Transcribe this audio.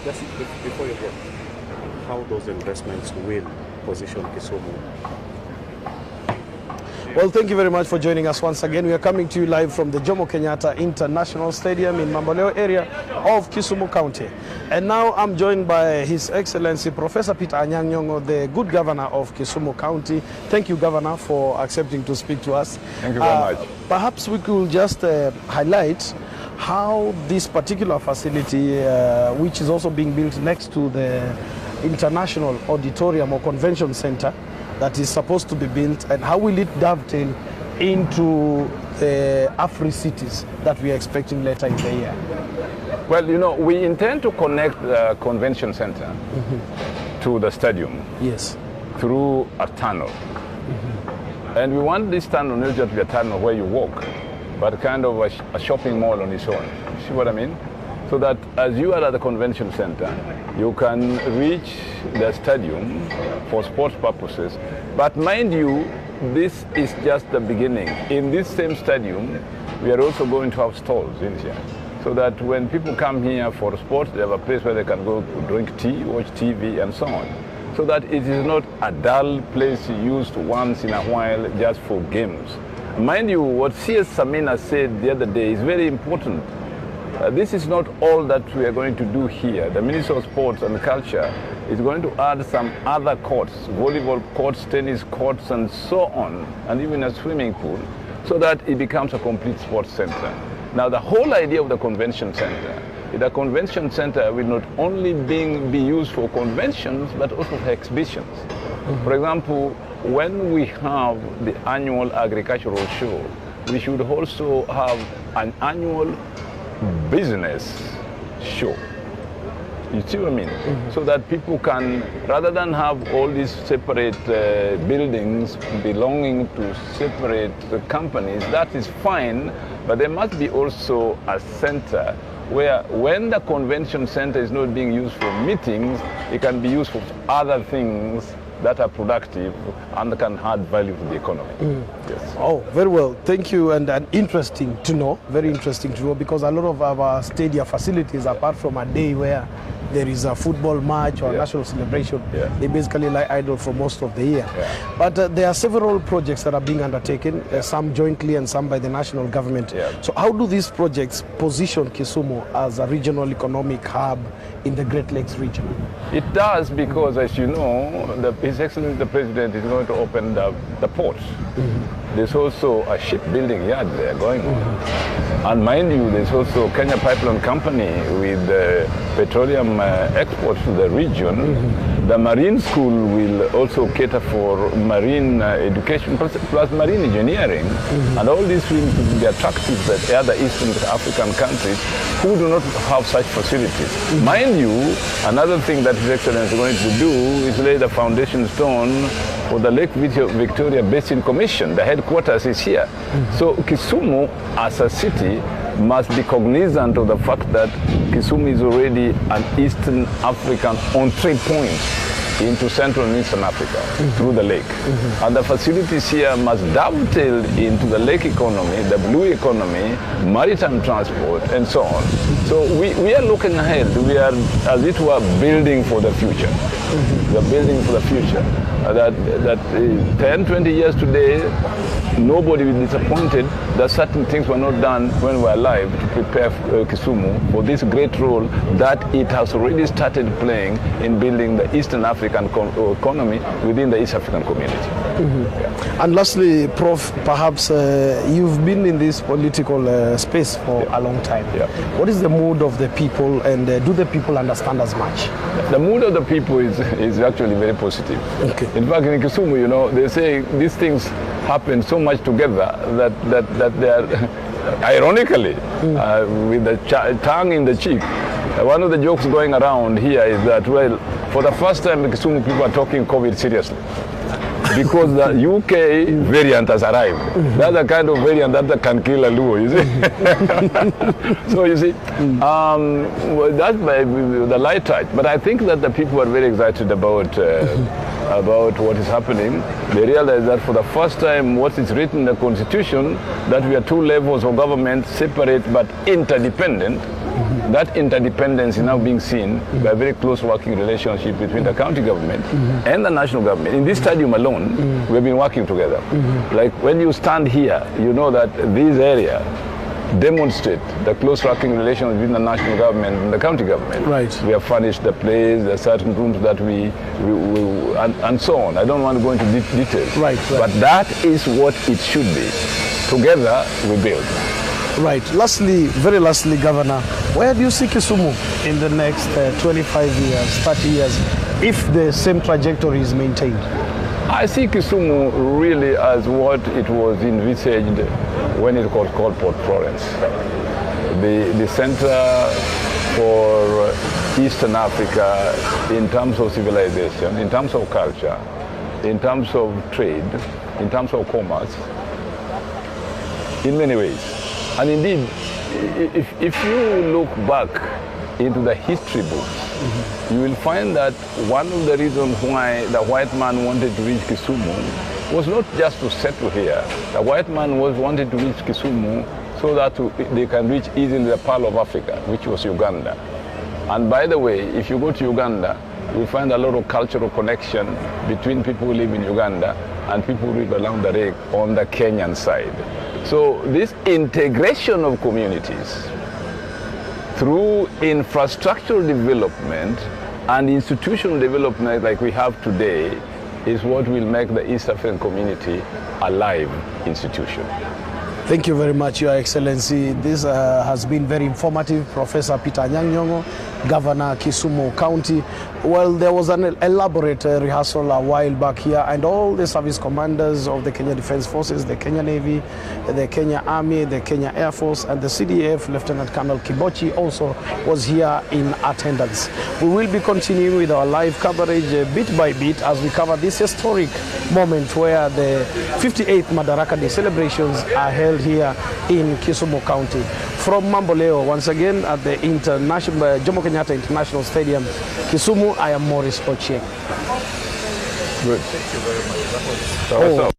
Just before you go, how those investments will position Kisumu? Well, thank you very much for joining us once again. We are coming to you live from the Jomo Kenyatta International Stadium in Mamboleo area of Kisumu County. And now I'm joined by His Excellency Professor Peter Anyang' Nyong'o, the good governor of Kisumu County. Thank you, Governor, for accepting to speak to us. Thank you very much. Perhaps we could just highlight how this particular facility, which is also being built next to the International Auditorium or Convention Center, that is supposed to be built, and how will it dovetail into the Afri-cities that we are expecting later in the year? Well, you know, we intend to connect the convention center to the stadium through a tunnel. And we want this tunnel not just to be a tunnel where you walk, but kind of a shopping mall on its own. See what I mean? So that as you are at the convention center, you can reach the stadium for sports purposes. But mind you, this is just the beginning. In this same stadium, we are also going to have stalls in here. So that when people come here for sports, they have a place where they can go drink tea, watch TV, and so on. So that it is not a dull place used once in a while just for games. Mind you, what CS Samina said the other day is very important. This is not all that we are going to do here. The Ministry of Sports and Culture is going to add some other courts, volleyball courts, tennis courts, and so on, and even a swimming pool, so that it becomes a complete sports center. Now, the whole idea of the convention center is the convention center will not only be used for conventions, but also for exhibitions. For example, when we have the annual agricultural show, we should also have an annual business show. You see what I mean? So that people can, rather than have all these separate buildings belonging to separate companies, that is fine, but there must be also a center where when the convention center is not being used for meetings, it can be used for other things that are productive and can add value to the economy. Yes. Oh, very well. Thank you, and interesting to know, very interesting to know, because a lot of our stadia facilities, apart from a day where there is a football match or a national celebration, they basically lie idle for most of the year. But there are several projects that are being undertaken, some jointly and some by the national government. So how do these projects position Kisumu as a regional economic hub in the Great Lakes region? It does, because as you know, His Excellency the President is going to open the ports. There's also a shipbuilding yard there going on. And mind you, there's also Kenya Pipeline Company with petroleum exports to the region. The Marine School will also cater for marine education plus marine engineering. And all this will be attractive to other Eastern African countries who do not have such facilities. Mind you, another thing that His Excellency is going to do is lay the foundation stone for the Lake Victoria Basin Commission. The headquarters is here. So Kisumu as a city must be cognizant of the fact that Kisumu is already an Eastern African entry point into Central and Eastern Africa through the lake. And the facilities here must dovetail into the lake economy, the blue economy, maritime transport, and so on. So we are looking ahead. We are, as it were, building for the future. We are building for the future. That 10, 20 years today, nobody will be disappointed that certain things were not done when we were alive to prepare Kisumu for this great role that it has already started playing in building the Eastern African economy within the East African community. And lastly, Prof, perhaps you've been in this political space for a long time. What is the mood of the people, and do the people understand as much? The mood of the people is actually very positive. In fact, in Kisumu, you know, they say these things happen so much together that they are, ironically, with the tongue in the cheek. One of the jokes going around here is that, well, for the first time in Kisumu, people are talking COVID seriously, because the UK variant has arrived. That's the kind of variant that can kill a Luo, you see. So you see, that's the light touch. But I think that the people are very excited about what is happening. They realize that for the first time, what is written in the Constitution, that we are two levels of government, separate but interdependent, That interdependence is now being seen by a very close working relationship between the county government and the national government. In this stadium alone, we've been working together. Like when you stand here, you know that this area demonstrate the close working relations between the national government and the county government. Right. We have furnished the place, there are certain rooms that we and so on. I don't want to go into details. Right. But that is what it should be. Together, we build. Right. Lastly, very lastly, Governor, where do you see Kisumu in the next 25 years, 30 years, if the same trajectory is maintained? I see Kisumu really as what it was envisaged when it was called Port Florence. The center for Eastern Africa in terms of civilization, in terms of culture, in terms of trade, in terms of commerce, in many ways. And indeed, if you look back into the history books, you will find that one of the reasons why the white man wanted to reach Kisumu was not just to settle here. The white man wanted to reach Kisumu so that they can reach easily the Pearl of Africa, which was Uganda. And by the way, if you go to Uganda, you find a lot of cultural connection between people who live in Uganda and people who live along the lake on the Kenyan side. So this integration of communities through infrastructural development and institutional development like we have today is what will make the East African community a live institution. Thank you very much, Your Excellency. This has been very informative. Professor Peter Anyang' Nyong'o, Governor Kisumu County. Well, there was an elaborate rehearsal a while back here, and all the service commanders of the Kenya Defense Forces, the Kenya Navy, the Kenya Army, the Kenya Air Force, and the CDF, Lieutenant Colonel Kibochi also was here in attendance. We will be continuing with our live coverage bit by bit as we cover this historic moment where the 58th Madaraka Day celebrations are held here in Kisumu County. From Mamboleo, once again at the Jomo Kenyatta International Stadium, Kisumu, I am Maurice Ochieng. Good. Thank you very much. That was